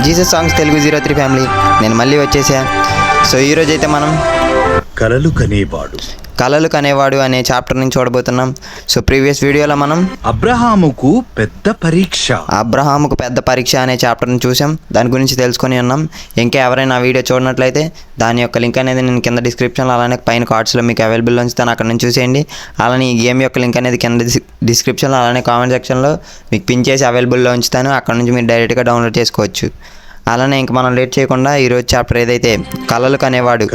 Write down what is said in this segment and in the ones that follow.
Jesus songs Telugu 03 family, నేను మళ్ళీ వచ్చేసా. సో ఈరోజు అయితే మనం కలలు కనేవాడు అనే చాప్టర్ నుంచి చూడబోతున్నాం. సో ప్రీవియస్ వీడియోలో మనం అబ్రహాముకు పెద్ద పరీక్ష అనే చాప్టర్ని చూసాం. దాని గురించి తెలుసుకొని ఉన్నాం. ఇంకా ఎవరైనా ఆ వీడియో చూడనట్లయితే దాని యొక్క లింక్ అనేది నేను కింద డిస్క్రిప్షన్లో అలానే పైన కార్డ్స్లో మీకు అవైలబుల్ ఉంచుతాను, అక్కడ నుంచి చూసేయండి. అలానే ఈ గేమ్ యొక్క లింక్ అనేది కింద డిస్క్రిప్షన్లో అలానే కామెంట్ సెక్షన్లో మీకు పిన్ చేసి అవైలబుల్లో ఉంచుతాను. అక్కడ నుంచి మీరు డైరెక్ట్గా డౌన్లోడ్ చేసుకోవచ్చు. అలానే ఇంక మనం లేట్ చేయకుండా ఈరోజు చాప్టర్ ఏదైతే కలలు కనేవాడు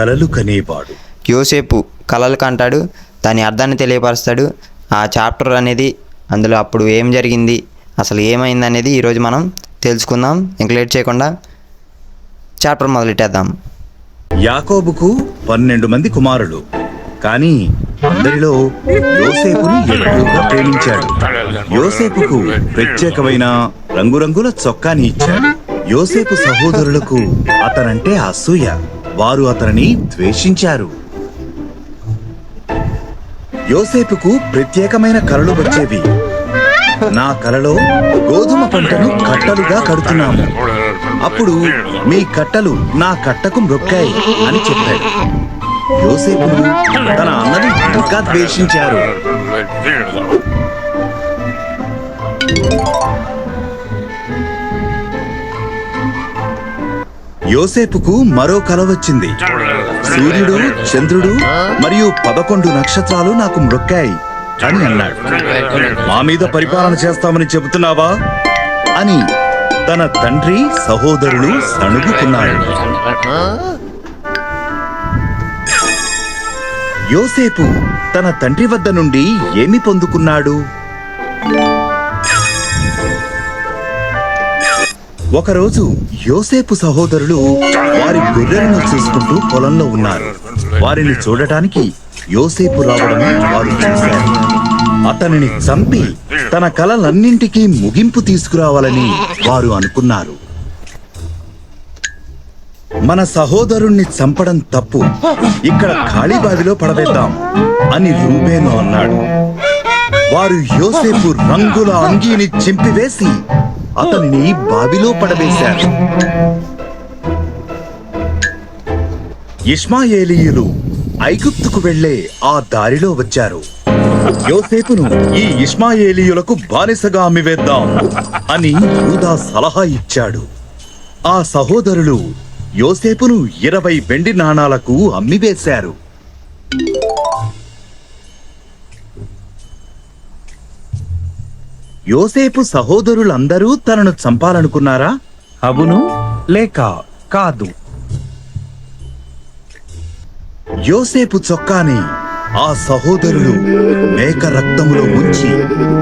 యోసేపు కలలు కంటాడు, దాని అర్థాన్ని తెలియపరుస్తాడు. ఆ చాప్టర్ అనేది అందులో అప్పుడు ఏం జరిగింది, అసలు ఏమైంది అనేది ఈరోజు మనం తెలుసుకుందాం. ఇంక లేట్ చేయకుండా చాప్టర్ మొదలెట్టేద్దాం. యాకోబుకు 12 మంది కుమారులు, కానీ అందరిలో యోసేపుని ఎక్కువగా ప్రేమించాడు. యోసేపుకు ప్రత్యేకమైన రంగురంగుల చొక్కాని ఇచ్చాడు. యోసేపు సహోదరులకు అతనంటే అసూయ, వారు అతనిని ద్వేషించారు. యోసేపుకు ప్రత్యేకమైన కలలు వచ్చేవి. నా కలలో గోధుమ పంటను కట్టలుగా కడుతున్నాము, అప్పుడు మీ కట్టలు నా కట్టకు మ్రొక్కాయి అని చెప్పాడు. యోసేపును తన అన్నలు ఇంకా ద్వేషించారు. యోసేపుకు మరో కల వచ్చింది. సూర్యుడు, చంద్రుడు మరియు 11 నక్షత్రాలు నాకు మ్రొక్కాయి అని అన్నాడు. మా మీద పరిపాలన చేస్తామని చెబుతున్నావా అని తన తండ్రి సహోదరులు సణుగుకున్నారు. యోసేపు తన తండ్రి వద్ద నుండి ఏమి పొందుకున్నాడు? ఒకరోజు యోసేపు సహోదరులు వారి గొర్రెలను చూసుకుంటూ పొలంలో ఉన్నారు. వారిని చూడటానికి యోసేపు రావడం వారు చూశారు. అతనిని చంపి తన కలలన్నింటికీ ముగింపు తీసుకురావాలని వారు అనుకున్నారు. మన సహోదరుణ్ణి చంపడం తప్పు, ఇక్కడ ఖాళీ బావిలో పడవేద్దాం అని రూబేను అన్నాడు. వారు యోసేపు రంగుల అంగీని చింపివేసి అతనిని బావిలో పడవేశారు. ఇష్మాయేలీయులు ఐగుప్తుకు వెళ్లే ఆ దారిలో వచ్చారు. యోసేపును ఈ ఇష్మాయేలీయులకు బానిసగా అమ్మివేద్దాం అని యూదా సలహా ఇచ్చాడు. ఆ సహోదరులు యోసేపును 20 వెండి నాణాలకు అమ్మివేశారు. యోసేపు సహోదరులందరూ తనను చంపాలనుకున్నారా? అవును లేక కాదు? యోసేపు చొక్కాని ఆ సహోదరులు మేక రక్తములో ముంచి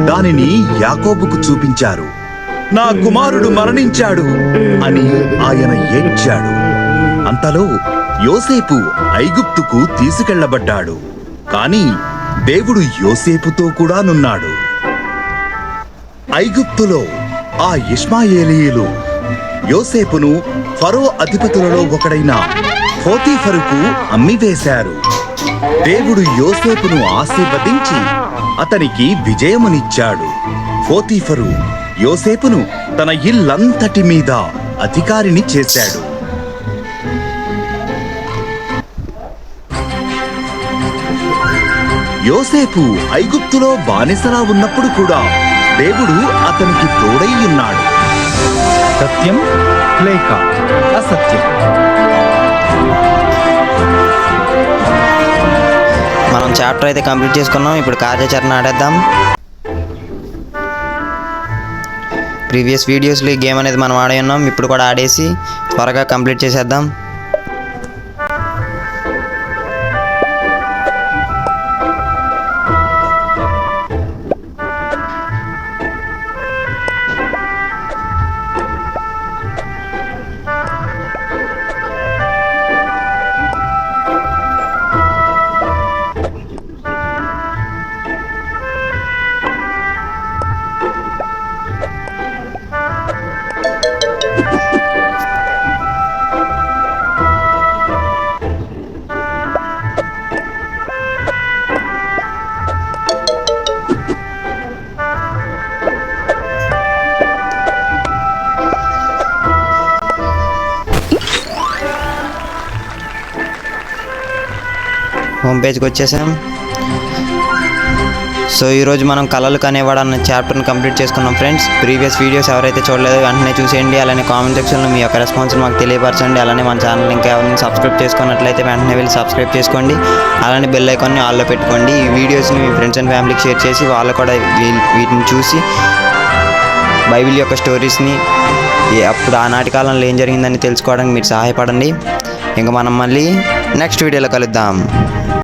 దానిని యాకోబుకు చూపించారు. నా కుమారుడు మరణించాడు అని ఆయన ఏడ్చాడు. అంతలో యోసేపు ఐగుప్తుకు తీసుకెళ్లబడ్డాడు. కాని దేవుడు యోసేపుతో కూడా నున్నాడు. ఐగుప్తులో ఆ ఇష్మాయేలీయులు యోసేపును ఫరో అధిపతులలో ఒకడైన పోతీఫరుకు అమ్మివేశారు. దేవుడు యోసేపును ఆశీర్వదించి అతనికి విజయమునిచ్చాడు. పోతీఫరు యోసేపును తన ఇల్లంతటి మీద అధికారిని చేశాడు. యోసేపు ఐగుప్తులో బానిసలా ఉన్నప్పుడు కూడా దేవుడు అతనికి తోడై ఉన్నాడు. సత్యం లేక అసత్యం? మనం చాప్టర్ అయితే కంప్లీట్ చేసుకున్నాం. ఇప్పుడు కార్యాచరణ ఆడేద్దాం. ప్రీవియస్ వీడియోస్లో ఈ గేమ్ అనేది మనం ఆడే ఉన్నాం. ఇప్పుడు కూడా ఆడేసి త్వరగా కంప్లీట్ చేసేద్దాం. హోమ్ పేజ్కి వచ్చేసాం. సో ఈరోజు మనం కలలు కనేవాడు అన్న చాప్టర్ని కంప్లీట్ చేసుకున్నాం ఫ్రెండ్స్. ప్రీవియస్ వీడియోస్ ఎవరైతే చూడలేదో వెంటనే చూసేయండి. అలానే కామెంట్ సెక్షన్లో మీ యొక్క రెస్పాన్స్ మాకు తెలియపరచండి. అలానే మన ఛానల్ ఇంకా ఎవరైనా సబ్స్క్రైబ్ చేసుకున్నట్లయితే వెంటనే వెళ్ళి సబ్స్క్రైబ్ చేసుకోండి. అలానే బెల్ ఐకాన్ని ఆల్లో పెట్టుకోండి. ఈ వీడియోస్ని మీ ఫ్రెండ్స్ అండ్ ఫ్యామిలీకి షేర్ చేసి వాళ్ళు కూడా వీటిని చూసి బైబిల్ యొక్క స్టోరీస్ని అప్పుడు ఆనాటి కాలంలో ఏం జరిగిందని తెలుసుకోవడానికి మీరు సహాయపడండి. ఇంకా మనం మళ్ళీ నెక్స్ట్ వీడియోలో కలుద్దాం.